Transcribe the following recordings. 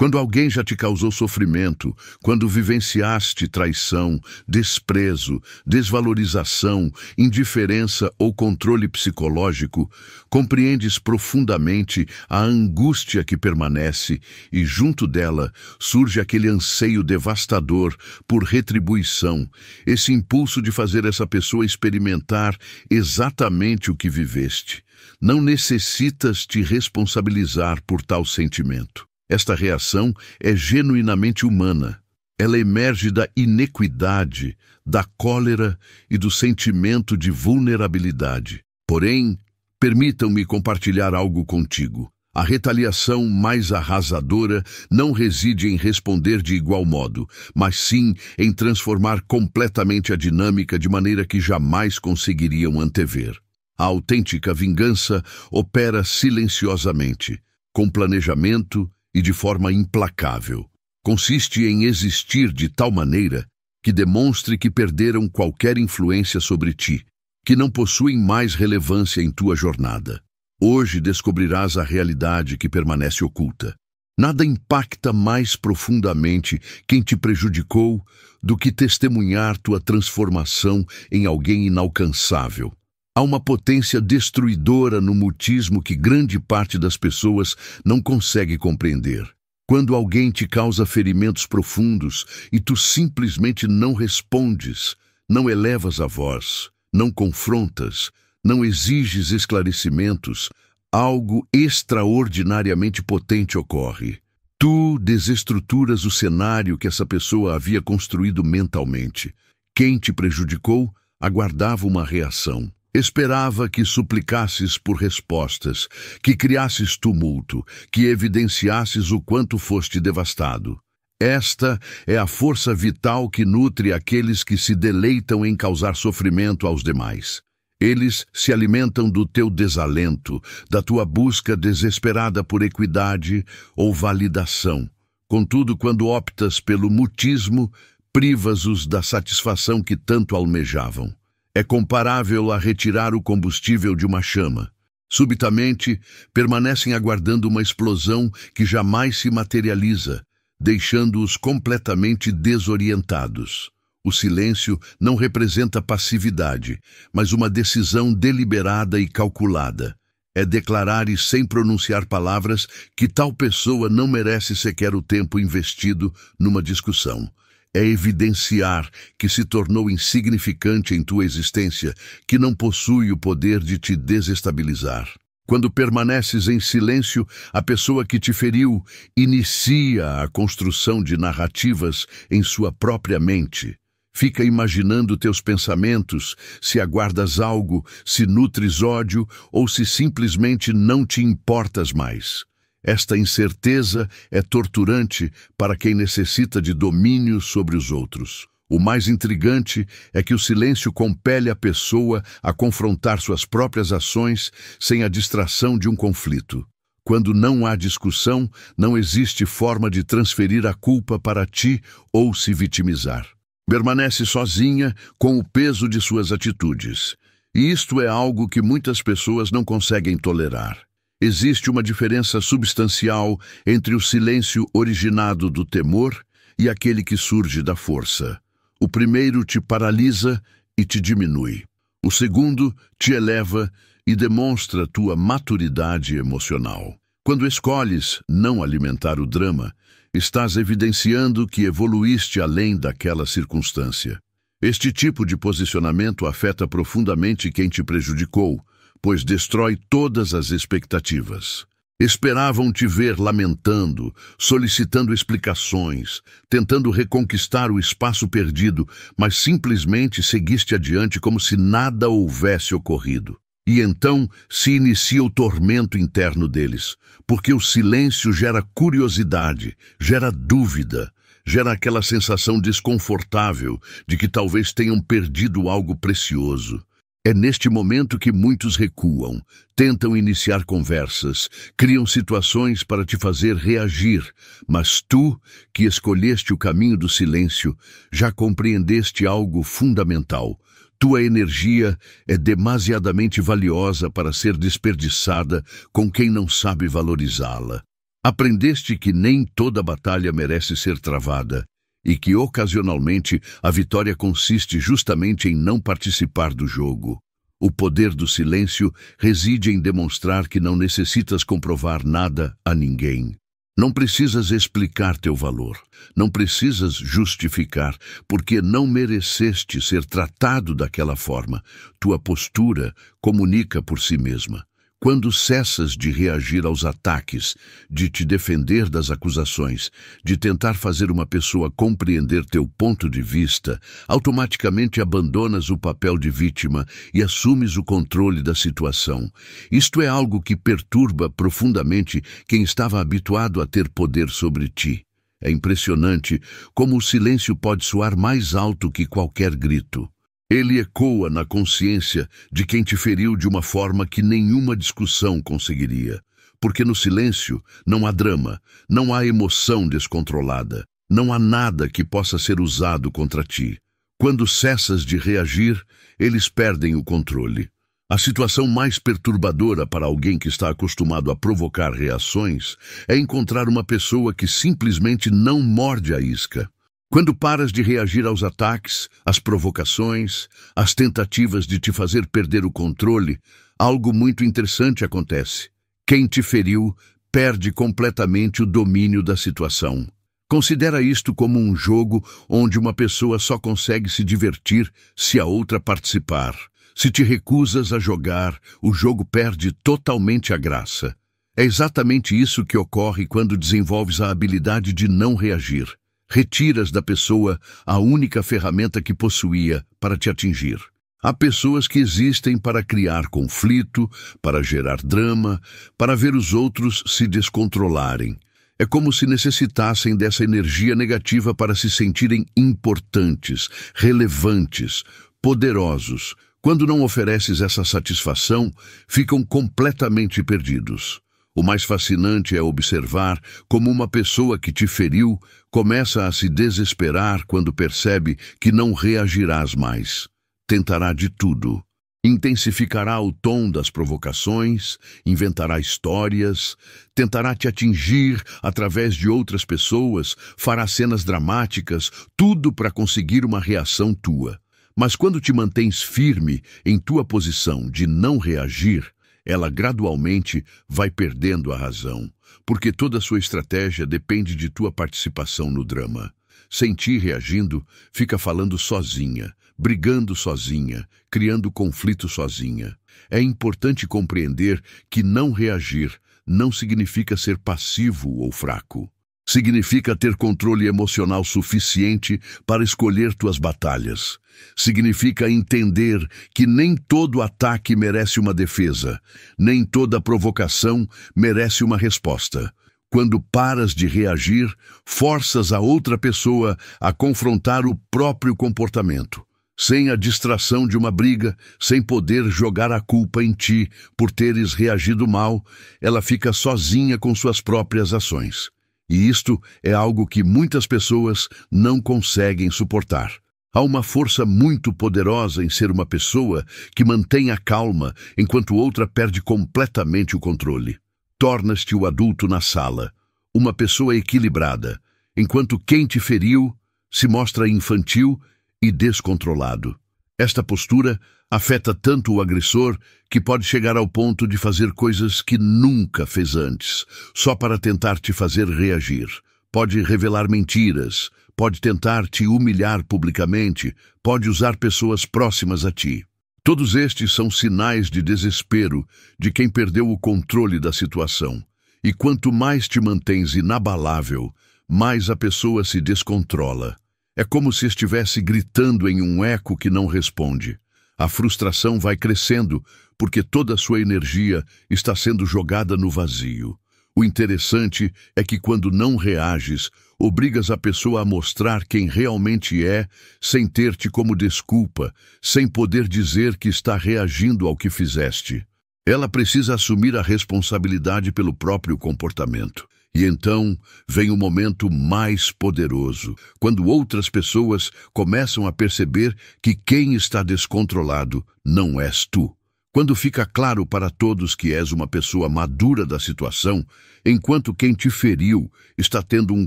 Quando alguém já te causou sofrimento, quando vivenciaste traição, desprezo, desvalorização, indiferença ou controle psicológico, compreendes profundamente a angústia que permanece e, junto dela, surge aquele anseio devastador por retribuição, esse impulso de fazer essa pessoa experimentar exatamente o que viveste. Não necessitas te responsabilizar por tal sentimento. Esta reação é genuinamente humana. Ela emerge da inequidade, da cólera e do sentimento de vulnerabilidade. Porém, permitam-me compartilhar algo contigo. A retaliação mais arrasadora não reside em responder de igual modo, mas sim em transformar completamente a dinâmica de maneira que jamais conseguiriam antever. A autêntica vingança opera silenciosamente, com planejamento e de forma implacável. Consiste em existir de tal maneira que demonstre que perderam qualquer influência sobre ti, que não possuem mais relevância em tua jornada. Hoje descobrirás a realidade que permanece oculta. Nada impacta mais profundamente quem te prejudicou do que testemunhar tua transformação em alguém inalcançável. Há uma potência destruidora no mutismo que grande parte das pessoas não consegue compreender. Quando alguém te causa ferimentos profundos e tu simplesmente não respondes, não elevas a voz, não confrontas, não exiges esclarecimentos, algo extraordinariamente potente ocorre. Tu desestruturas o cenário que essa pessoa havia construído mentalmente. Quem te prejudicou aguardava uma reação. Esperava que suplicasses por respostas, que criasses tumulto, que evidenciasses o quanto foste devastado. Esta é a força vital que nutre aqueles que se deleitam em causar sofrimento aos demais. Eles se alimentam do teu desalento, da tua busca desesperada por equidade ou validação. Contudo, quando optas pelo mutismo, privas-os da satisfação que tanto almejavam. É comparável a retirar o combustível de uma chama. Subitamente, permanecem aguardando uma explosão que jamais se materializa, deixando-os completamente desorientados. O silêncio não representa passividade, mas uma decisão deliberada e calculada. É declarar e sem pronunciar palavras que tal pessoa não merece sequer o tempo investido numa discussão. É evidenciar que se tornou insignificante em tua existência, que não possui o poder de te desestabilizar. Quando permaneces em silêncio, a pessoa que te feriu inicia a construção de narrativas em sua própria mente. Fica imaginando teus pensamentos, se aguardas algo, se nutres ódio ou se simplesmente não te importas mais. Esta incerteza é torturante para quem necessita de domínio sobre os outros. O mais intrigante é que o silêncio compele a pessoa a confrontar suas próprias ações sem a distração de um conflito. Quando não há discussão, não existe forma de transferir a culpa para ti ou se vitimizar. Permanece sozinha com o peso de suas atitudes. E isto é algo que muitas pessoas não conseguem tolerar. Existe uma diferença substancial entre o silêncio originado do temor e aquele que surge da força. O primeiro te paralisa e te diminui. O segundo te eleva e demonstra tua maturidade emocional. Quando escolhes não alimentar o drama, estás evidenciando que evoluíste além daquela circunstância. Este tipo de posicionamento afeta profundamente quem te prejudicou, pois destrói todas as expectativas. Esperavam te ver lamentando, solicitando explicações, tentando reconquistar o espaço perdido, mas simplesmente seguiste adiante como se nada houvesse ocorrido. E então se inicia o tormento interno deles, porque o silêncio gera curiosidade, gera dúvida, gera aquela sensação desconfortável de que talvez tenham perdido algo precioso. É neste momento que muitos recuam, tentam iniciar conversas, criam situações para te fazer reagir, mas tu, que escolheste o caminho do silêncio, já compreendeste algo fundamental. Tua energia é demasiadamente valiosa para ser desperdiçada com quem não sabe valorizá-la. Aprendeste que nem toda batalha merece ser travada e que, ocasionalmente, a vitória consiste justamente em não participar do jogo. O poder do silêncio reside em demonstrar que não necessitas comprovar nada a ninguém. Não precisas explicar teu valor, não precisas justificar, porque não mereceste ser tratado daquela forma. Tua postura comunica por si mesma. Quando cessas de reagir aos ataques, de te defender das acusações, de tentar fazer uma pessoa compreender teu ponto de vista, automaticamente abandonas o papel de vítima e assumes o controle da situação. Isto é algo que perturba profundamente quem estava habituado a ter poder sobre ti. É impressionante como o silêncio pode soar mais alto que qualquer grito. Ele ecoa na consciência de quem te feriu de uma forma que nenhuma discussão conseguiria. Porque no silêncio não há drama, não há emoção descontrolada, não há nada que possa ser usado contra ti. Quando cessas de reagir, eles perdem o controle. A situação mais perturbadora para alguém que está acostumado a provocar reações é encontrar uma pessoa que simplesmente não morde a isca. Quando paras de reagir aos ataques, às provocações, às tentativas de te fazer perder o controle, algo muito interessante acontece. Quem te feriu perde completamente o domínio da situação. Considera isto como um jogo onde uma pessoa só consegue se divertir se a outra participar. Se te recusas a jogar, o jogo perde totalmente a graça. É exatamente isso que ocorre quando desenvolves a habilidade de não reagir. Retiras da pessoa a única ferramenta que possuía para te atingir. Há pessoas que existem para criar conflito, para gerar drama, para ver os outros se descontrolarem. É como se necessitassem dessa energia negativa para se sentirem importantes, relevantes, poderosos. Quando não ofereces essa satisfação, ficam completamente perdidos. O mais fascinante é observar como uma pessoa que te feriu começa a se desesperar quando percebe que não reagirás mais. Tentará de tudo. Intensificará o tom das provocações, inventará histórias, tentará te atingir através de outras pessoas, fará cenas dramáticas, tudo para conseguir uma reação tua. Mas quando te mantens firme em tua posição de não reagir, ela gradualmente vai perdendo a razão, porque toda a sua estratégia depende de tua participação no drama. Sem ti reagindo, fica falando sozinha, brigando sozinha, criando conflito sozinha. É importante compreender que não reagir não significa ser passivo ou fraco. Significa ter controle emocional suficiente para escolher tuas batalhas. Significa entender que nem todo ataque merece uma defesa, nem toda provocação merece uma resposta. Quando paras de reagir, forças a outra pessoa a confrontar o próprio comportamento. Sem a distração de uma briga, sem poder jogar a culpa em ti por teres reagido mal, ela fica sozinha com suas próprias ações. E isto é algo que muitas pessoas não conseguem suportar. Há uma força muito poderosa em ser uma pessoa que mantém a calma enquanto outra perde completamente o controle. Tornas-te o adulto na sala, uma pessoa equilibrada, enquanto quem te feriu se mostra infantil e descontrolado. Esta postura afeta tanto o agressor que pode chegar ao ponto de fazer coisas que nunca fez antes, só para tentar te fazer reagir. Pode revelar mentiras, pode tentar te humilhar publicamente, pode usar pessoas próximas a ti. Todos estes são sinais de desespero de quem perdeu o controle da situação. E quanto mais te mantens inabalável, mais a pessoa se descontrola. É como se estivesse gritando em um eco que não responde. A frustração vai crescendo porque toda a sua energia está sendo jogada no vazio. O interessante é que quando não reages, obrigas a pessoa a mostrar quem realmente é, sem ter-te como desculpa, sem poder dizer que está reagindo ao que fizeste. Ela precisa assumir a responsabilidade pelo próprio comportamento. E então vem o momento mais poderoso, quando outras pessoas começam a perceber que quem está descontrolado não és tu. Quando fica claro para todos que és uma pessoa madura da situação, enquanto quem te feriu está tendo um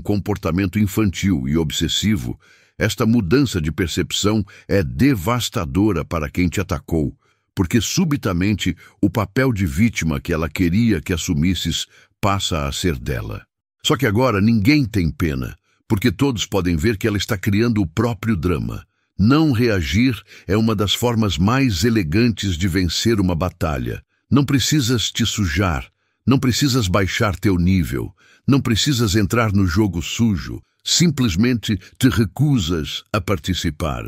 comportamento infantil e obsessivo, esta mudança de percepção é devastadora para quem te atacou, porque subitamente o papel de vítima que ela queria que assumisses passa a ser dela. Só que agora ninguém tem pena, porque todos podem ver que ela está criando o próprio drama. Não reagir é uma das formas mais elegantes de vencer uma batalha. Não precisas te sujar, não precisas baixar teu nível, não precisas entrar no jogo sujo, simplesmente te recusas a participar.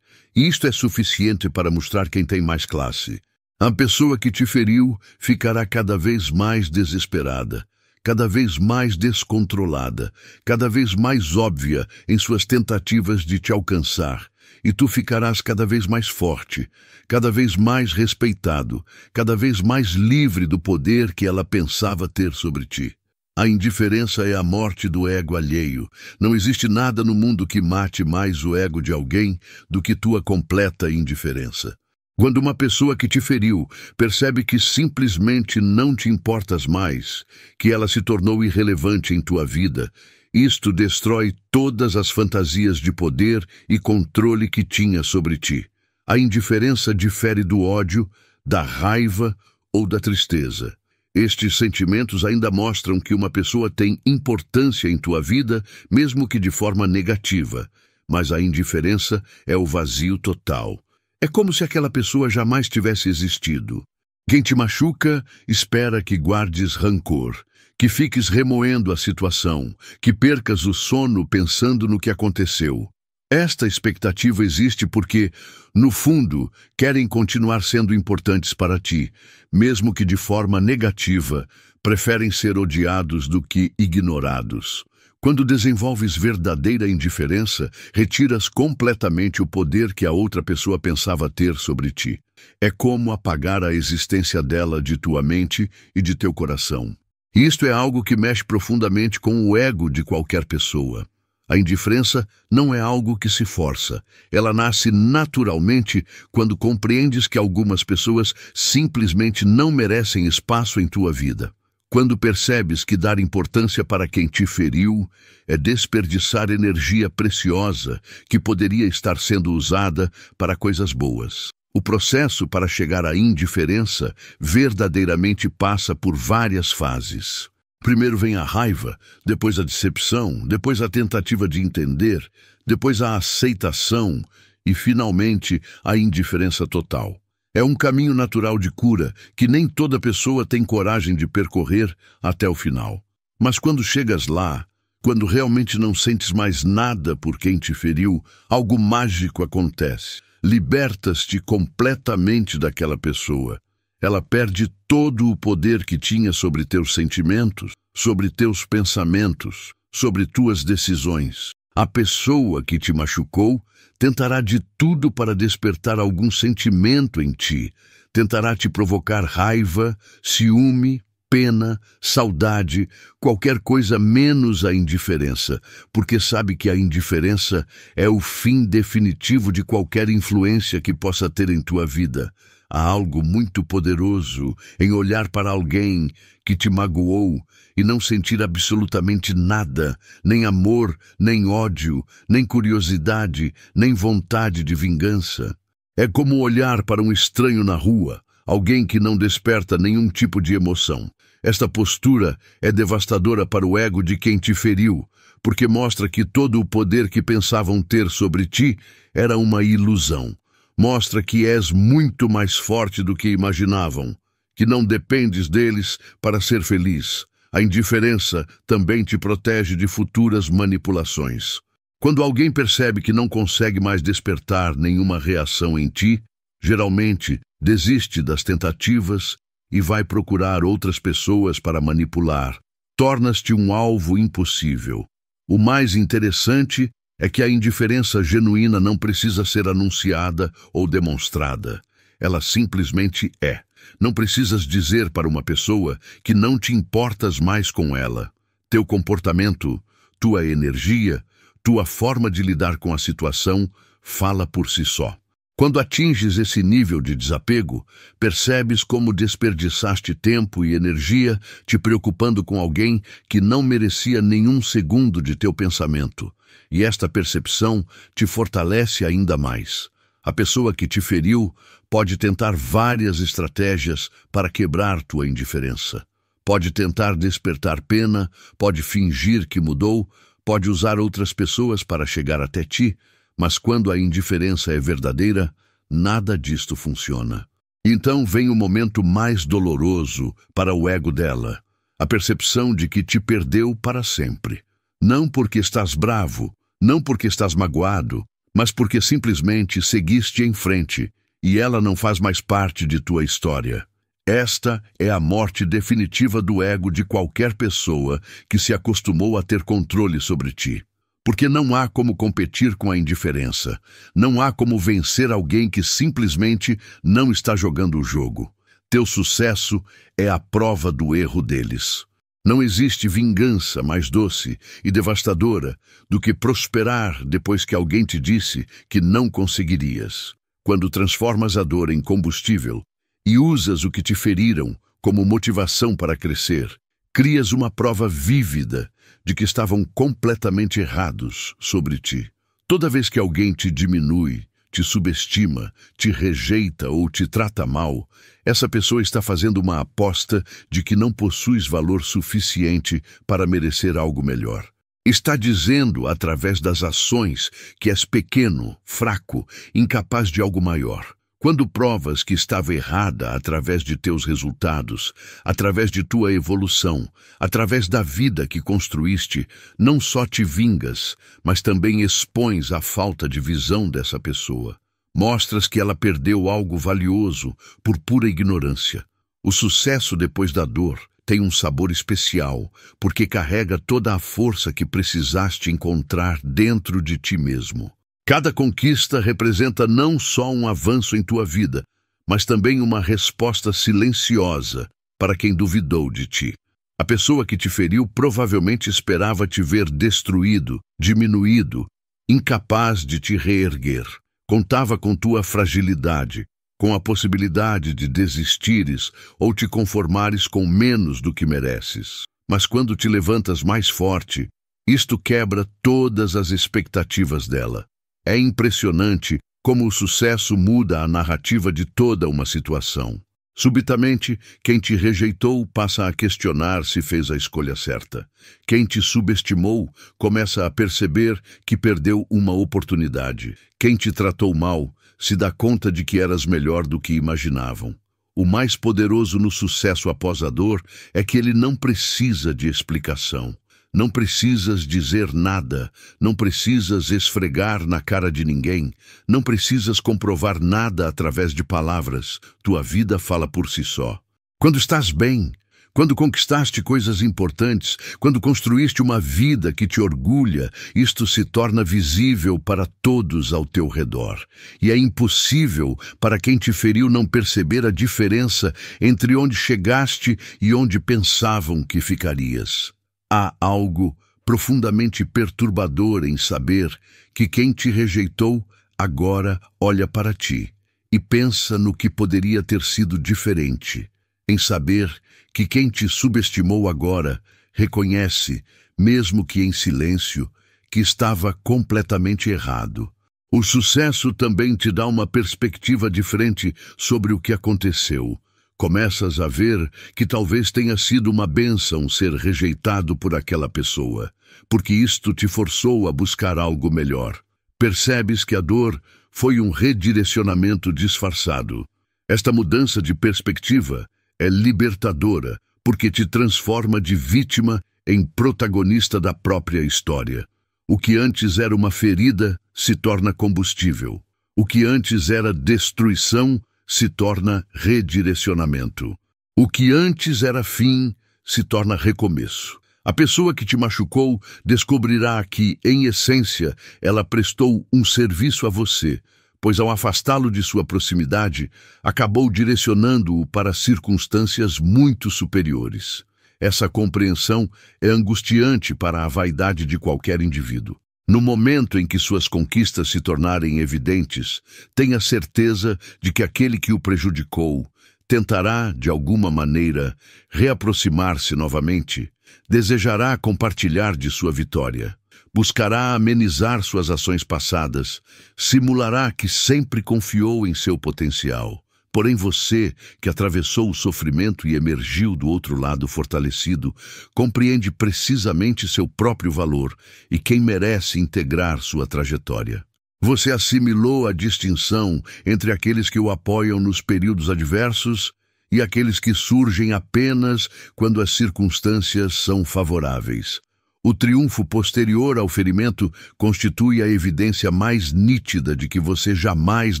E isto é suficiente para mostrar quem tem mais classe. A pessoa que te feriu ficará cada vez mais desesperada, cada vez mais descontrolada, cada vez mais óbvia em suas tentativas de te alcançar. E tu ficarás cada vez mais forte, cada vez mais respeitado, cada vez mais livre do poder que ela pensava ter sobre ti. A indiferença é a morte do ego alheio. Não existe nada no mundo que mate mais o ego de alguém do que tua completa indiferença. Quando uma pessoa que te feriu percebe que simplesmente não te importas mais, que ela se tornou irrelevante em tua vida, isto destrói todas as fantasias de poder e controle que tinha sobre ti. A indiferença difere do ódio, da raiva ou da tristeza. Estes sentimentos ainda mostram que uma pessoa tem importância em tua vida, mesmo que de forma negativa, mas a indiferença é o vazio total. É como se aquela pessoa jamais tivesse existido. Quem te machuca espera que guardes rancor, que fiques remoendo a situação, que percas o sono pensando no que aconteceu. Esta expectativa existe porque, no fundo, querem continuar sendo importantes para ti, mesmo que de forma negativa, preferem ser odiados do que ignorados. Quando desenvolves verdadeira indiferença, retiras completamente o poder que a outra pessoa pensava ter sobre ti. É como apagar a existência dela de tua mente e de teu coração. E isto é algo que mexe profundamente com o ego de qualquer pessoa. A indiferença não é algo que se força. Ela nasce naturalmente quando compreendes que algumas pessoas simplesmente não merecem espaço em tua vida. Quando percebes que dar importância para quem te feriu é desperdiçar energia preciosa que poderia estar sendo usada para coisas boas. O processo para chegar à indiferença verdadeiramente passa por várias fases. Primeiro vem a raiva, depois a decepção, depois a tentativa de entender, depois a aceitação e, finalmente, a indiferença total. É um caminho natural de cura que nem toda pessoa tem coragem de percorrer até o final. Mas quando chegas lá, quando realmente não sentes mais nada por quem te feriu, algo mágico acontece. Libertas-te completamente daquela pessoa. Ela perde todo o poder que tinha sobre teus sentimentos, sobre teus pensamentos, sobre tuas decisões. A pessoa que te machucou tentará de tudo para despertar algum sentimento em ti. Tentará te provocar raiva, ciúme, pena, saudade, qualquer coisa menos a indiferença, porque sabe que a indiferença é o fim definitivo de qualquer influência que possa ter em tua vida. Há algo muito poderoso em olhar para alguém que te magoou e não sentir absolutamente nada, nem amor, nem ódio, nem curiosidade, nem vontade de vingança. É como olhar para um estranho na rua, alguém que não desperta nenhum tipo de emoção. Esta postura é devastadora para o ego de quem te feriu, porque mostra que todo o poder que pensavam ter sobre ti era uma ilusão. Mostra que és muito mais forte do que imaginavam, que não dependes deles para ser feliz. A indiferença também te protege de futuras manipulações. Quando alguém percebe que não consegue mais despertar nenhuma reação em ti, geralmente desiste das tentativas e vai procurar outras pessoas para manipular. Tornas-te um alvo impossível. O mais interessante é que a indiferença genuína não precisa ser anunciada ou demonstrada. Ela simplesmente é. Não precisas dizer para uma pessoa que não te importas mais com ela. Teu comportamento, tua energia, tua forma de lidar com a situação fala por si só. Quando atinges esse nível de desapego, percebes como desperdiçaste tempo e energia te preocupando com alguém que não merecia nenhum segundo de teu pensamento. E esta percepção te fortalece ainda mais. A pessoa que te feriu pode tentar várias estratégias para quebrar tua indiferença. Pode tentar despertar pena, pode fingir que mudou, pode usar outras pessoas para chegar até ti, mas quando a indiferença é verdadeira, nada disto funciona. Então vem o momento mais doloroso para o ego dela, a percepção de que te perdeu para sempre. Não porque estás bravo, não porque estás magoado, mas porque simplesmente seguiste em frente e ela não faz mais parte de tua história. Esta é a morte definitiva do ego de qualquer pessoa que se acostumou a ter controle sobre ti. Porque não há como competir com a indiferença. Não há como vencer alguém que simplesmente não está jogando o jogo. Teu sucesso é a prova do erro deles. Não existe vingança mais doce e devastadora do que prosperar depois que alguém te disse que não conseguirias. Quando transformas a dor em combustível e usas o que te feriram como motivação para crescer, crias uma prova vívida de que estavam completamente errados sobre ti. Toda vez que alguém te diminui, te subestima, te rejeita ou te trata mal, essa pessoa está fazendo uma aposta de que não possuis valor suficiente para merecer algo melhor. Está dizendo, através das ações, que és pequeno, fraco, incapaz de algo maior. Quando provas que estava errada através de teus resultados, através de tua evolução, através da vida que construíste, não só te vingas, mas também expões a falta de visão dessa pessoa. Mostras que ela perdeu algo valioso por pura ignorância. O sucesso depois da dor tem um sabor especial, porque carrega toda a força que precisaste encontrar dentro de ti mesmo. Cada conquista representa não só um avanço em tua vida, mas também uma resposta silenciosa para quem duvidou de ti. A pessoa que te feriu provavelmente esperava te ver destruído, diminuído, incapaz de te reerguer. Contava com tua fragilidade, com a possibilidade de desistires ou te conformares com menos do que mereces. Mas quando te levantas mais forte, isto quebra todas as expectativas dela. É impressionante como o sucesso muda a narrativa de toda uma situação. Subitamente, quem te rejeitou passa a questionar se fez a escolha certa. Quem te subestimou começa a perceber que perdeu uma oportunidade. Quem te tratou mal se dá conta de que eras melhor do que imaginavam. O mais poderoso no sucesso após a dor é que ele não precisa de explicação. Não precisas dizer nada, não precisas esfregar na cara de ninguém, não precisas comprovar nada através de palavras, tua vida fala por si só. Quando estás bem, quando conquistaste coisas importantes, quando construíste uma vida que te orgulha, isto se torna visível para todos ao teu redor. E é impossível para quem te feriu não perceber a diferença entre onde chegaste e onde pensavam que ficarias. Há algo profundamente perturbador em saber que quem te rejeitou agora olha para ti e pensa no que poderia ter sido diferente. Em saber que quem te subestimou agora reconhece, mesmo que em silêncio, que estava completamente errado. O sucesso também te dá uma perspectiva diferente sobre o que aconteceu. Começas a ver que talvez tenha sido uma bênção ser rejeitado por aquela pessoa, porque isto te forçou a buscar algo melhor. Percebes que a dor foi um redirecionamento disfarçado. Esta mudança de perspectiva é libertadora, porque te transforma de vítima em protagonista da própria história. O que antes era uma ferida se torna combustível. O que antes era destruição se torna redirecionamento. O que antes era fim se torna recomeço. A pessoa que te machucou descobrirá que, em essência, ela prestou um serviço a você, pois ao afastá-lo de sua proximidade, acabou direcionando-o para circunstâncias muito superiores. Essa compreensão é angustiante para a vaidade de qualquer indivíduo. No momento em que suas conquistas se tornarem evidentes, tenha certeza de que aquele que o prejudicou tentará, de alguma maneira, reaproximar-se novamente, desejará compartilhar de sua vitória, buscará amenizar suas ações passadas, simulará que sempre confiou em seu potencial. Porém você, que atravessou o sofrimento e emergiu do outro lado fortalecido, compreende precisamente seu próprio valor e quem merece integrar sua trajetória. Você assimilou a distinção entre aqueles que o apoiam nos períodos adversos e aqueles que surgem apenas quando as circunstâncias são favoráveis. O triunfo posterior ao ferimento constitui a evidência mais nítida de que você jamais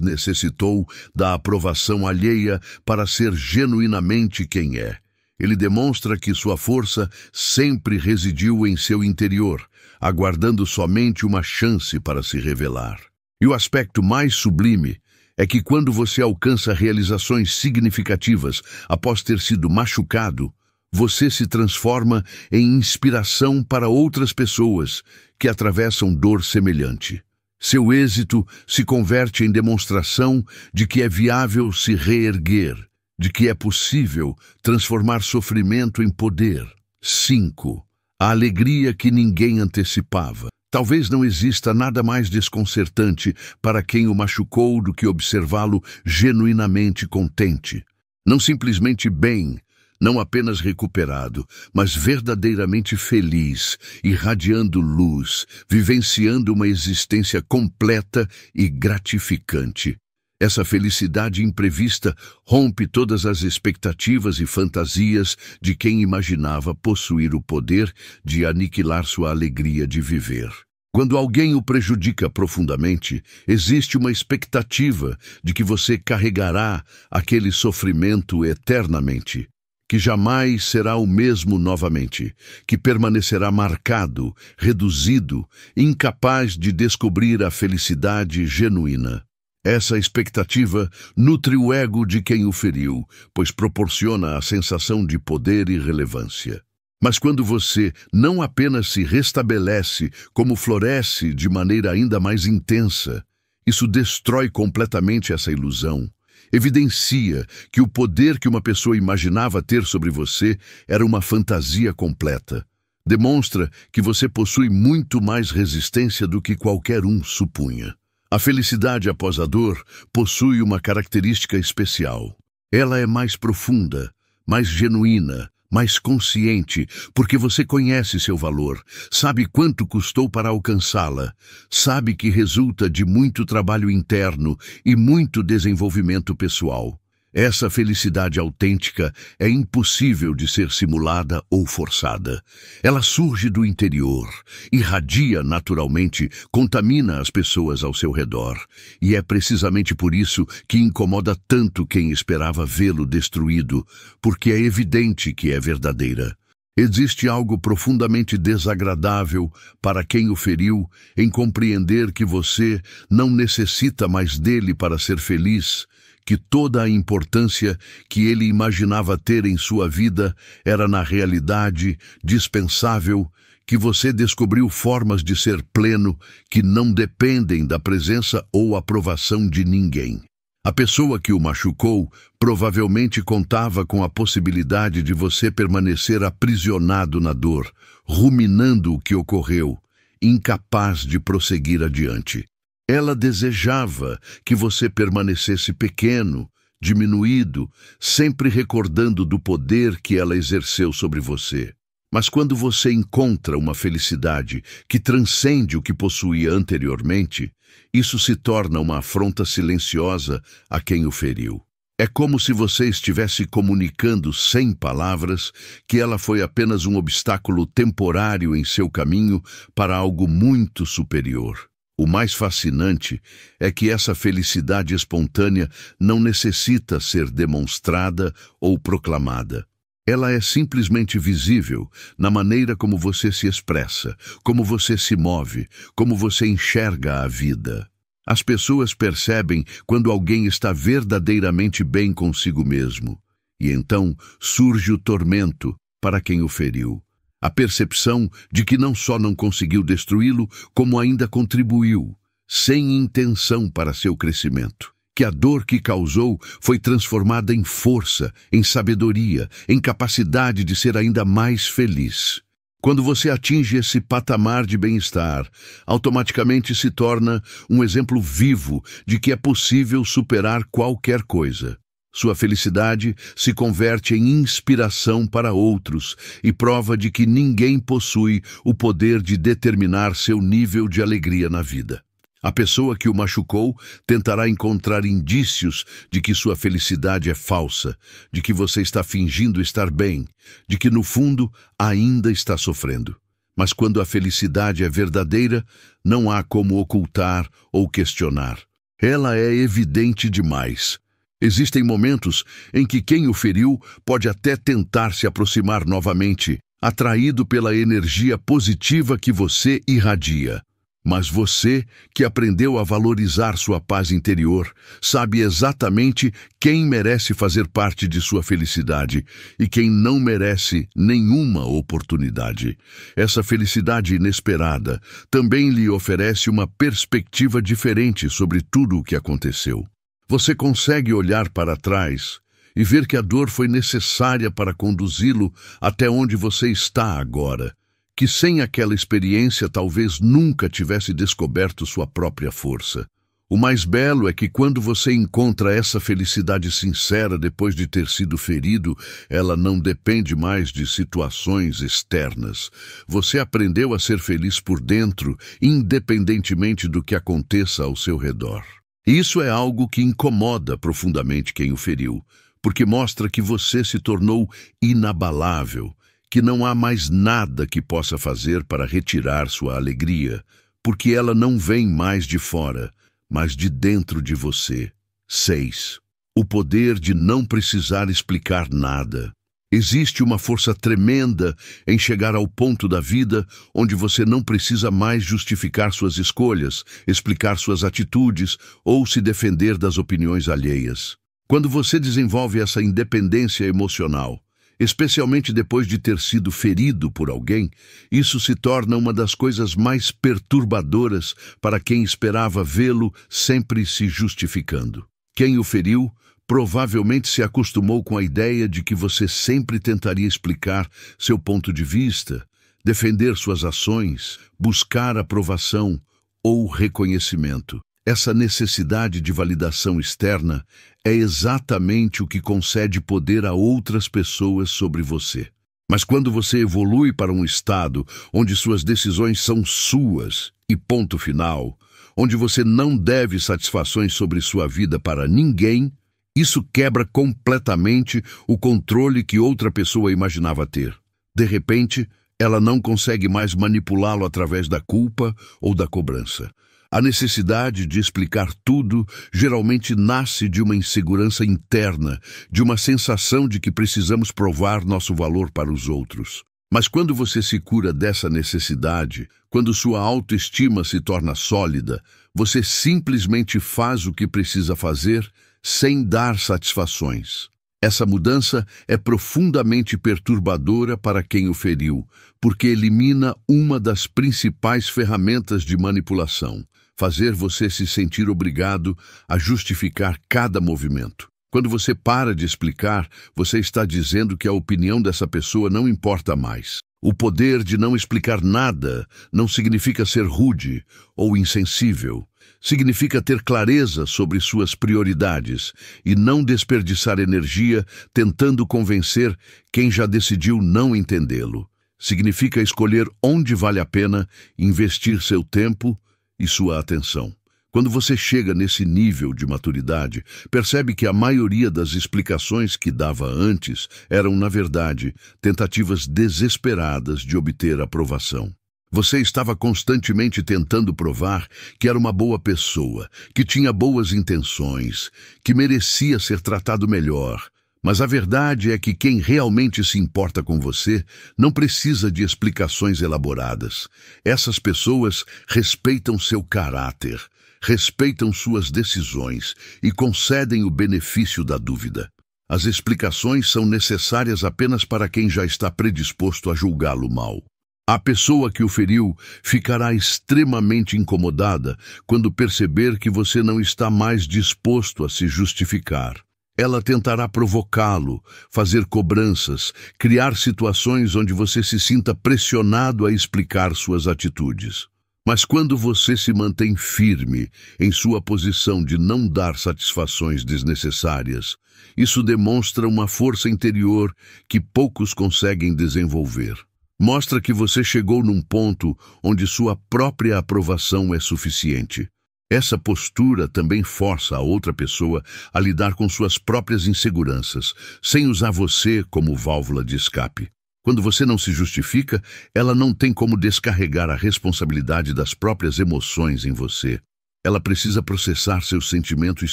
necessitou da aprovação alheia para ser genuinamente quem é. Ele demonstra que sua força sempre residiu em seu interior, aguardando somente uma chance para se revelar. E o aspecto mais sublime é que quando você alcança realizações significativas após ter sido machucado, você se transforma em inspiração para outras pessoas que atravessam dor semelhante. Seu êxito se converte em demonstração de que é viável se reerguer, de que é possível transformar sofrimento em poder. 5. A alegria que ninguém antecipava. Talvez não exista nada mais desconcertante para quem o machucou do que observá-lo genuinamente contente. Não simplesmente bem, não apenas recuperado, mas verdadeiramente feliz, irradiando luz, vivenciando uma existência completa e gratificante. Essa felicidade imprevista rompe todas as expectativas e fantasias de quem imaginava possuir o poder de aniquilar sua alegria de viver. Quando alguém o prejudica profundamente, existe uma expectativa de que você carregará aquele sofrimento eternamente, que jamais será o mesmo novamente, que permanecerá marcado, reduzido, incapaz de descobrir a felicidade genuína. Essa expectativa nutre o ego de quem o feriu, pois proporciona a sensação de poder e relevância. Mas quando você não apenas se restabelece, como floresce de maneira ainda mais intensa, isso destrói completamente essa ilusão. Evidencia que o poder que uma pessoa imaginava ter sobre você era uma fantasia completa. Demonstra que você possui muito mais resistência do que qualquer um supunha. A felicidade após a dor possui uma característica especial. Ela é mais profunda, mais genuína, mais consciente, porque você conhece seu valor, sabe quanto custou para alcançá-la, sabe que resulta de muito trabalho interno e muito desenvolvimento pessoal. Essa felicidade autêntica é impossível de ser simulada ou forçada. Ela surge do interior, irradia naturalmente, contamina as pessoas ao seu redor. E é precisamente por isso que incomoda tanto quem esperava vê-lo destruído, porque é evidente que é verdadeira. Existe algo profundamente desagradável para quem o feriu em compreender que você não necessita mais dele para ser feliz, que toda a importância que ele imaginava ter em sua vida era na realidade dispensável, que você descobriu formas de ser pleno que não dependem da presença ou aprovação de ninguém. A pessoa que o machucou provavelmente contava com a possibilidade de você permanecer aprisionado na dor, ruminando o que ocorreu, incapaz de prosseguir adiante. Ela desejava que você permanecesse pequeno, diminuído, sempre recordando do poder que ela exerceu sobre você. Mas quando você encontra uma felicidade que transcende o que possuía anteriormente, isso se torna uma afronta silenciosa a quem o feriu. É como se você estivesse comunicando sem palavras que ela foi apenas um obstáculo temporário em seu caminho para algo muito superior. O mais fascinante é que essa felicidade espontânea não necessita ser demonstrada ou proclamada. Ela é simplesmente visível na maneira como você se expressa, como você se move, como você enxerga a vida. As pessoas percebem quando alguém está verdadeiramente bem consigo mesmo, e então surge o tormento para quem o feriu. A percepção de que não só não conseguiu destruí-lo, como ainda contribuiu, sem intenção para seu crescimento. Que a dor que causou foi transformada em força, em sabedoria, em capacidade de ser ainda mais feliz. Quando você atinge esse patamar de bem-estar, automaticamente se torna um exemplo vivo de que é possível superar qualquer coisa. Sua felicidade se converte em inspiração para outros e prova de que ninguém possui o poder de determinar seu nível de alegria na vida. A pessoa que o machucou tentará encontrar indícios de que sua felicidade é falsa, de que você está fingindo estar bem, de que no fundo ainda está sofrendo. Mas quando a felicidade é verdadeira, não há como ocultar ou questionar. Ela é evidente demais. Existem momentos em que quem o feriu pode até tentar se aproximar novamente, atraído pela energia positiva que você irradia. Mas você, que aprendeu a valorizar sua paz interior, sabe exatamente quem merece fazer parte de sua felicidade e quem não merece nenhuma oportunidade. Essa felicidade inesperada também lhe oferece uma perspectiva diferente sobre tudo o que aconteceu. Você consegue olhar para trás e ver que a dor foi necessária para conduzi-lo até onde você está agora. Que sem aquela experiência talvez nunca tivesse descoberto sua própria força. O mais belo é que quando você encontra essa felicidade sincera depois de ter sido ferido, ela não depende mais de situações externas. Você aprendeu a ser feliz por dentro, independentemente do que aconteça ao seu redor. Isso é algo que incomoda profundamente quem o feriu, porque mostra que você se tornou inabalável, que não há mais nada que possa fazer para retirar sua alegria, porque ela não vem mais de fora, mas de dentro de você. 6. O poder de não precisar explicar nada. Existe uma força tremenda em chegar ao ponto da vida onde você não precisa mais justificar suas escolhas, explicar suas atitudes ou se defender das opiniões alheias. Quando você desenvolve essa independência emocional, especialmente depois de ter sido ferido por alguém, isso se torna uma das coisas mais perturbadoras para quem esperava vê-lo sempre se justificando. Quem o feriu provavelmente se acostumou com a ideia de que você sempre tentaria explicar seu ponto de vista, defender suas ações, buscar aprovação ou reconhecimento. Essa necessidade de validação externa é exatamente o que concede poder a outras pessoas sobre você. Mas quando você evolui para um estado onde suas decisões são suas e ponto final, onde você não deve satisfações sobre sua vida para ninguém, isso quebra completamente o controle que outra pessoa imaginava ter. De repente, ela não consegue mais manipulá-lo através da culpa ou da cobrança. A necessidade de explicar tudo geralmente nasce de uma insegurança interna, de uma sensação de que precisamos provar nosso valor para os outros. Mas quando você se cura dessa necessidade, quando sua autoestima se torna sólida, você simplesmente faz o que precisa fazer sem dar satisfações. Essa mudança é profundamente perturbadora para quem o feriu, porque elimina uma das principais ferramentas de manipulação. Fazer você se sentir obrigado a justificar cada movimento. Quando você para de explicar, você está dizendo que a opinião dessa pessoa não importa mais. O poder de não explicar nada não significa ser rude ou insensível. Significa ter clareza sobre suas prioridades e não desperdiçar energia tentando convencer quem já decidiu não entendê-lo. Significa escolher onde vale a pena investir seu tempo e sua atenção. Quando você chega nesse nível de maturidade, percebe que a maioria das explicações que dava antes eram, na verdade, tentativas desesperadas de obter aprovação. Você estava constantemente tentando provar que era uma boa pessoa, que tinha boas intenções, que merecia ser tratado melhor. Mas a verdade é que quem realmente se importa com você não precisa de explicações elaboradas. Essas pessoas respeitam seu caráter, respeitam suas decisões e concedem o benefício da dúvida. As explicações são necessárias apenas para quem já está predisposto a julgá-lo mal. A pessoa que o feriu ficará extremamente incomodada quando perceber que você não está mais disposto a se justificar. Ela tentará provocá-lo, fazer cobranças, criar situações onde você se sinta pressionado a explicar suas atitudes. Mas quando você se mantém firme em sua posição de não dar satisfações desnecessárias, isso demonstra uma força interior que poucos conseguem desenvolver. Mostra que você chegou num ponto onde sua própria aprovação é suficiente. Essa postura também força a outra pessoa a lidar com suas próprias inseguranças, sem usar você como válvula de escape. Quando você não se justifica, ela não tem como descarregar a responsabilidade das próprias emoções em você. Ela precisa processar seus sentimentos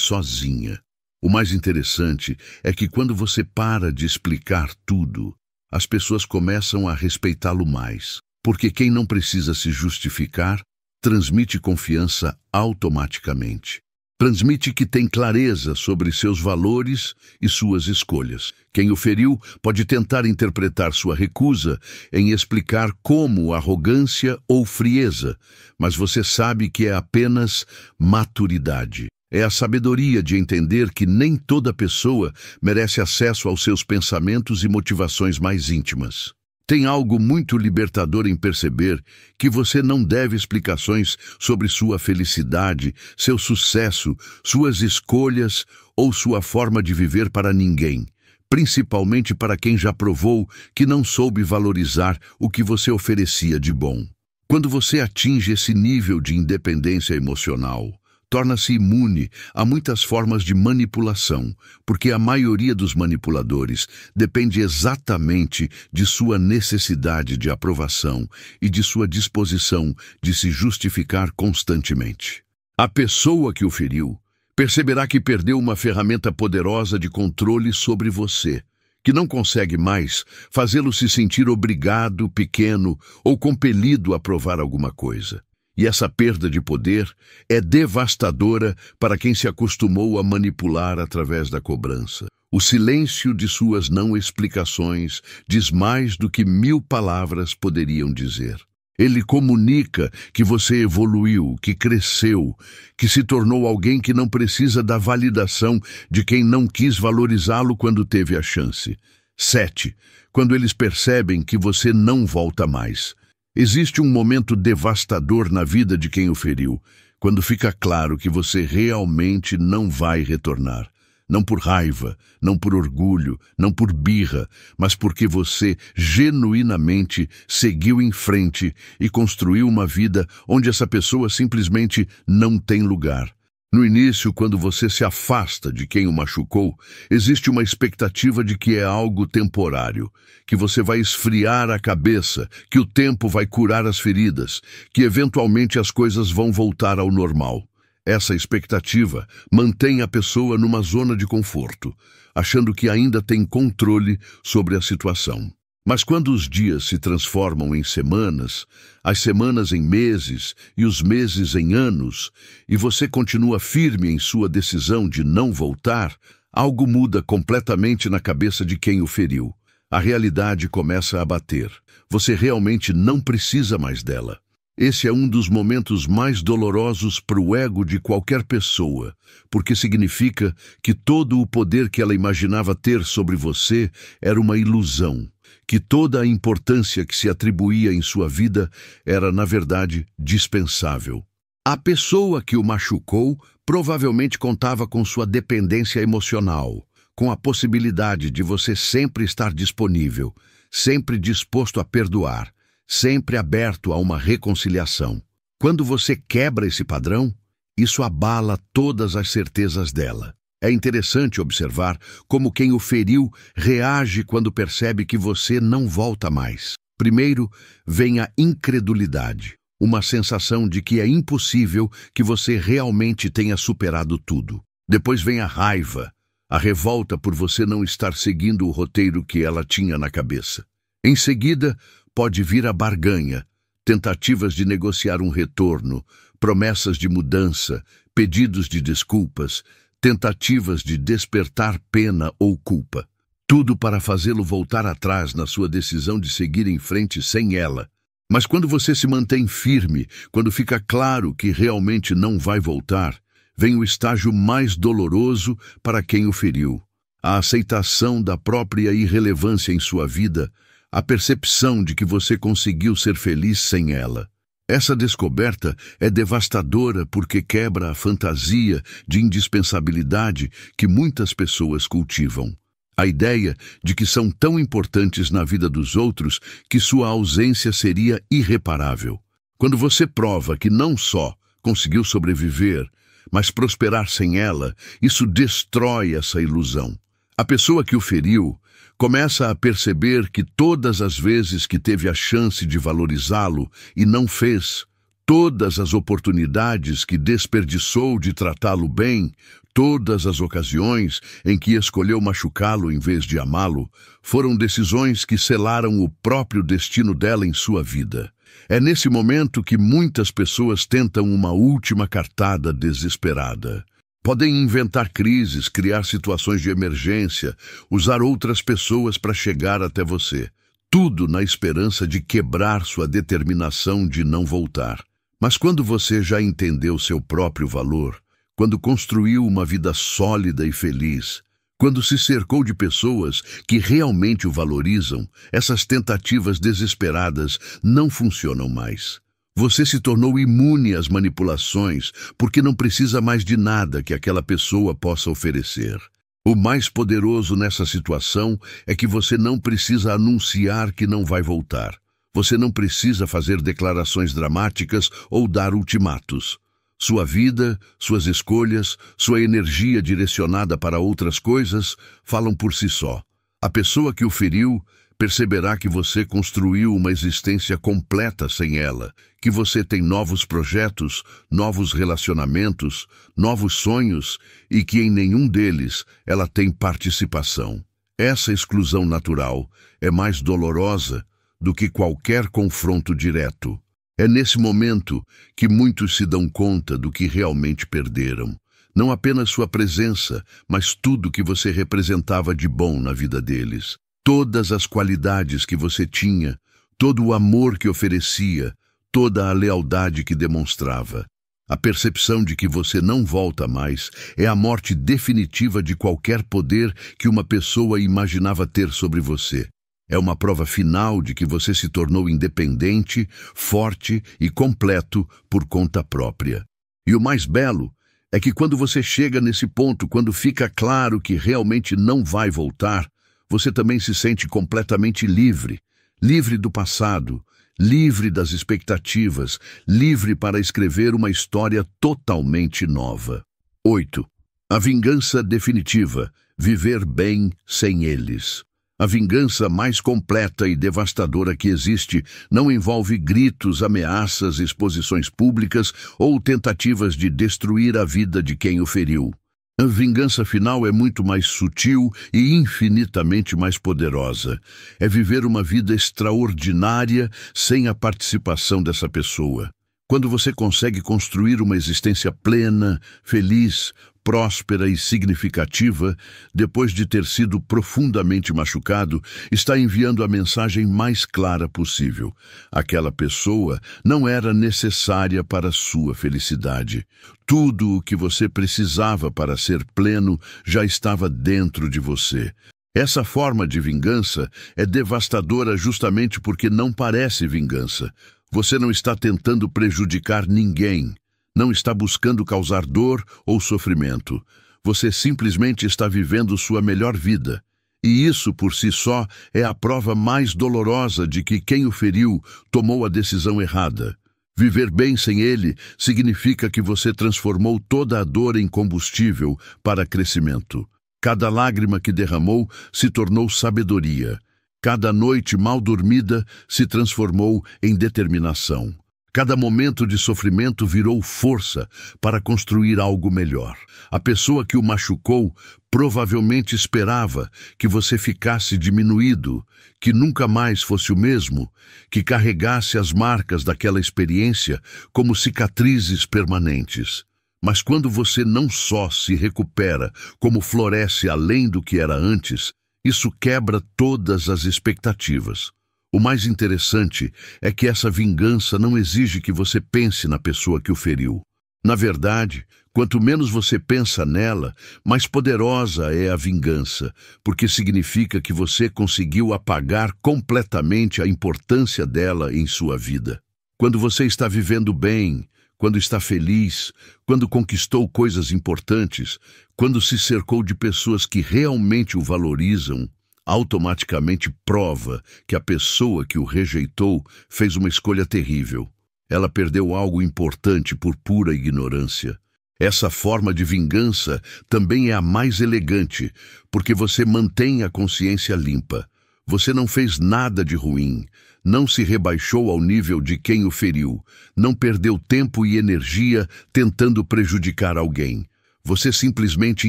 sozinha. O mais interessante é que quando você para de explicar tudo, as pessoas começam a respeitá-lo mais, porque quem não precisa se justificar transmite confiança automaticamente. Transmite que tem clareza sobre seus valores e suas escolhas. Quem o feriu pode tentar interpretar sua recusa em explicar como arrogância ou frieza, mas você sabe que é apenas maturidade. É a sabedoria de entender que nem toda pessoa merece acesso aos seus pensamentos e motivações mais íntimas. Tem algo muito libertador em perceber que você não deve explicações sobre sua felicidade, seu sucesso, suas escolhas ou sua forma de viver para ninguém, principalmente para quem já provou que não soube valorizar o que você oferecia de bom. Quando você atinge esse nível de independência emocional, torna-se imune a muitas formas de manipulação, porque a maioria dos manipuladores depende exatamente de sua necessidade de aprovação e de sua disposição de se justificar constantemente. A pessoa que o feriu perceberá que perdeu uma ferramenta poderosa de controle sobre você, que não consegue mais fazê-lo se sentir obrigado, pequeno ou compelido a provar alguma coisa. E essa perda de poder é devastadora para quem se acostumou a manipular através da cobrança. O silêncio de suas não explicações diz mais do que 1000 palavras poderiam dizer. Ele comunica que você evoluiu, que cresceu, que se tornou alguém que não precisa da validação de quem não quis valorizá-lo quando teve a chance. 7. Quando eles percebem que você não volta mais. Existe um momento devastador na vida de quem o feriu, quando fica claro que você realmente não vai retornar. Não por raiva, não por orgulho, não por birra, mas porque você genuinamente seguiu em frente e construiu uma vida onde essa pessoa simplesmente não tem lugar. No início, quando você se afasta de quem o machucou, existe uma expectativa de que é algo temporário, que você vai esfriar a cabeça, que o tempo vai curar as feridas, que eventualmente as coisas vão voltar ao normal. Essa expectativa mantém a pessoa numa zona de conforto, achando que ainda tem controle sobre a situação. Mas quando os dias se transformam em semanas, as semanas em meses e os meses em anos, e você continua firme em sua decisão de não voltar, algo muda completamente na cabeça de quem o feriu. A realidade começa a bater. Você realmente não precisa mais dela. Esse é um dos momentos mais dolorosos para o ego de qualquer pessoa, porque significa que todo o poder que ela imaginava ter sobre você era uma ilusão, que toda a importância que se atribuía em sua vida era, na verdade, dispensável. A pessoa que o machucou provavelmente contava com sua dependência emocional, com a possibilidade de você sempre estar disponível, sempre disposto a perdoar, sempre aberto a uma reconciliação. Quando você quebra esse padrão, isso abala todas as certezas dela. É interessante observar como quem o feriu reage quando percebe que você não volta mais. Primeiro, vem a incredulidade, uma sensação de que é impossível que você realmente tenha superado tudo. Depois vem a raiva, a revolta por você não estar seguindo o roteiro que ela tinha na cabeça. Em seguida, pode vir a barganha, tentativas de negociar um retorno, promessas de mudança, pedidos de desculpas, tentativas de despertar pena ou culpa. Tudo para fazê-lo voltar atrás na sua decisão de seguir em frente sem ela. Mas quando você se mantém firme, quando fica claro que realmente não vai voltar, vem o estágio mais doloroso para quem o feriu. A aceitação da própria irrelevância em sua vida, a percepção de que você conseguiu ser feliz sem ela. Essa descoberta é devastadora porque quebra a fantasia de indispensabilidade que muitas pessoas cultivam. A ideia de que são tão importantes na vida dos outros que sua ausência seria irreparável. Quando você prova que não só conseguiu sobreviver, mas prosperar sem ela, isso destrói essa ilusão. A pessoa que o feriu começa a perceber que todas as vezes que teve a chance de valorizá-lo e não fez, todas as oportunidades que desperdiçou de tratá-lo bem, todas as ocasiões em que escolheu machucá-lo em vez de amá-lo, foram decisões que selaram o próprio destino dela em sua vida. É nesse momento que muitas pessoas tentam uma última cartada desesperada. Podem inventar crises, criar situações de emergência, usar outras pessoas para chegar até você. Tudo na esperança de quebrar sua determinação de não voltar. Mas quando você já entendeu seu próprio valor, quando construiu uma vida sólida e feliz, quando se cercou de pessoas que realmente o valorizam, essas tentativas desesperadas não funcionam mais. Você se tornou imune às manipulações porque não precisa mais de nada que aquela pessoa possa oferecer. O mais poderoso nessa situação é que você não precisa anunciar que não vai voltar. Você não precisa fazer declarações dramáticas ou dar ultimatos. Sua vida, suas escolhas, sua energia direcionada para outras coisas falam por si só. A pessoa que o feriu perceberá que você construiu uma existência completa sem ela, que você tem novos projetos, novos relacionamentos, novos sonhos e que em nenhum deles ela tem participação. Essa exclusão natural é mais dolorosa do que qualquer confronto direto. É nesse momento que muitos se dão conta do que realmente perderam. Não apenas sua presença, mas tudo que você representava de bom na vida deles. Todas as qualidades que você tinha, todo o amor que oferecia, toda a lealdade que demonstrava. A percepção de que você não volta mais é a morte definitiva de qualquer poder que uma pessoa imaginava ter sobre você. É uma prova final de que você se tornou independente, forte e completo por conta própria. E o mais belo é que quando você chega nesse ponto, quando fica claro que realmente não vai voltar, você também se sente completamente livre. Livre do passado, livre das expectativas, livre para escrever uma história totalmente nova. 8. A vingança definitiva. Viver bem sem eles. A vingança mais completa e devastadora que existe não envolve gritos, ameaças, exposições públicas ou tentativas de destruir a vida de quem o feriu. A vingança final é muito mais sutil e infinitamente mais poderosa. É viver uma vida extraordinária sem a participação dessa pessoa. Quando você consegue construir uma existência plena, feliz, próspera e significativa, depois de ter sido profundamente machucado, está enviando a mensagem mais clara possível. Aquela pessoa não era necessária para sua felicidade. Tudo o que você precisava para ser pleno já estava dentro de você. Essa forma de vingança é devastadora justamente porque não parece vingança. Você não está tentando prejudicar ninguém. Não está buscando causar dor ou sofrimento. Você simplesmente está vivendo sua melhor vida. E isso, por si só, é a prova mais dolorosa de que quem o feriu tomou a decisão errada. Viver bem sem ele significa que você transformou toda a dor em combustível para crescimento. Cada lágrima que derramou se tornou sabedoria. Cada noite mal dormida se transformou em determinação. Cada momento de sofrimento virou força para construir algo melhor. A pessoa que o machucou provavelmente esperava que você ficasse diminuído, que nunca mais fosse o mesmo, que carregasse as marcas daquela experiência como cicatrizes permanentes. Mas quando você não só se recupera, como floresce além do que era antes, isso quebra todas as expectativas. O mais interessante é que essa vingança não exige que você pense na pessoa que o feriu. Na verdade, quanto menos você pensa nela, mais poderosa é a vingança, porque significa que você conseguiu apagar completamente a importância dela em sua vida. Quando você está vivendo bem, quando está feliz, quando conquistou coisas importantes, quando se cercou de pessoas que realmente o valorizam, automaticamente prova que a pessoa que o rejeitou fez uma escolha terrível. Ela perdeu algo importante por pura ignorância. Essa forma de vingança também é a mais elegante, porque você mantém a consciência limpa. Você não fez nada de ruim, não se rebaixou ao nível de quem o feriu, não perdeu tempo e energia tentando prejudicar alguém. Você simplesmente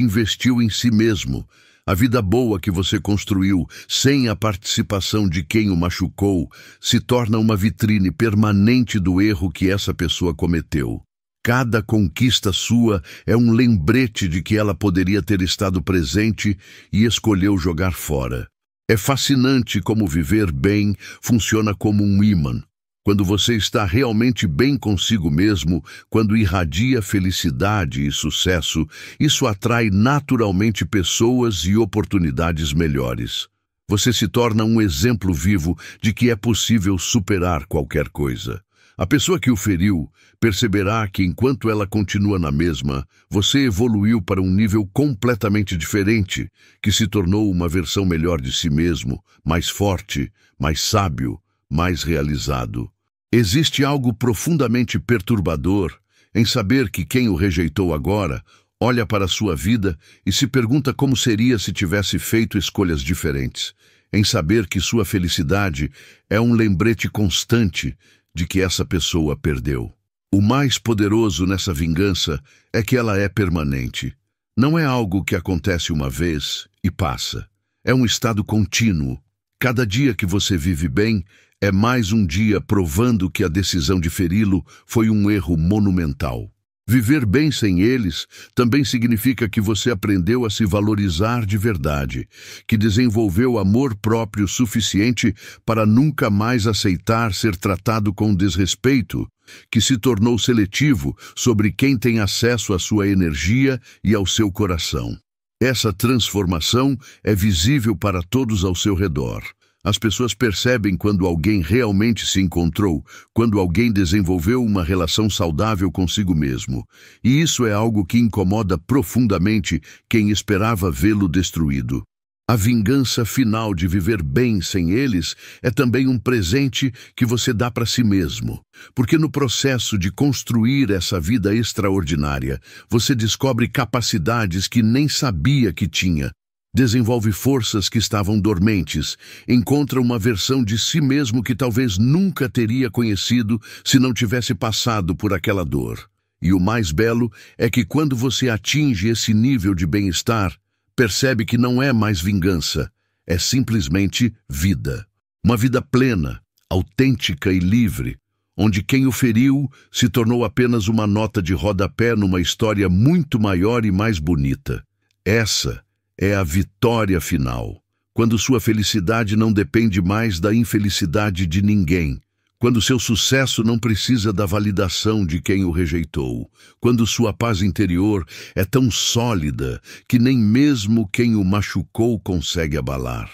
investiu em si mesmo. A vida boa que você construiu, sem a participação de quem o machucou, se torna uma vitrine permanente do erro que essa pessoa cometeu. Cada conquista sua é um lembrete de que ela poderia ter estado presente e escolheu jogar fora. É fascinante como viver bem funciona como um ímã. Quando você está realmente bem consigo mesmo, quando irradia felicidade e sucesso, isso atrai naturalmente pessoas e oportunidades melhores. Você se torna um exemplo vivo de que é possível superar qualquer coisa. A pessoa que o feriu perceberá que enquanto ela continua na mesma, você evoluiu para um nível completamente diferente, que se tornou uma versão melhor de si mesmo, mais forte, mais sábio, mais realizado. Existe algo profundamente perturbador em saber que quem o rejeitou agora olha para a sua vida e se pergunta como seria se tivesse feito escolhas diferentes, em saber que sua felicidade é um lembrete constante de que essa pessoa perdeu. O mais poderoso nessa vingança é que ela é permanente. Não é algo que acontece uma vez e passa. É um estado contínuo. Cada dia que você vive bem é mais um dia provando que a decisão de feri-lo foi um erro monumental. Viver bem sem eles também significa que você aprendeu a se valorizar de verdade, que desenvolveu amor próprio suficiente para nunca mais aceitar ser tratado com desrespeito, que se tornou seletivo sobre quem tem acesso à sua energia e ao seu coração. Essa transformação é visível para todos ao seu redor. As pessoas percebem quando alguém realmente se encontrou, quando alguém desenvolveu uma relação saudável consigo mesmo. E isso é algo que incomoda profundamente quem esperava vê-lo destruído. A vingança final de viver bem sem eles é também um presente que você dá para si mesmo. Porque no processo de construir essa vida extraordinária, você descobre capacidades que nem sabia que tinha. Desenvolve forças que estavam dormentes, encontra uma versão de si mesmo que talvez nunca teria conhecido se não tivesse passado por aquela dor. E o mais belo é que quando você atinge esse nível de bem-estar, percebe que não é mais vingança, é simplesmente vida. Uma vida plena, autêntica e livre, onde quem o feriu se tornou apenas uma nota de rodapé numa história muito maior e mais bonita. Essa é a vitória final, quando sua felicidade não depende mais da infelicidade de ninguém, quando seu sucesso não precisa da validação de quem o rejeitou, quando sua paz interior é tão sólida que nem mesmo quem o machucou consegue abalar.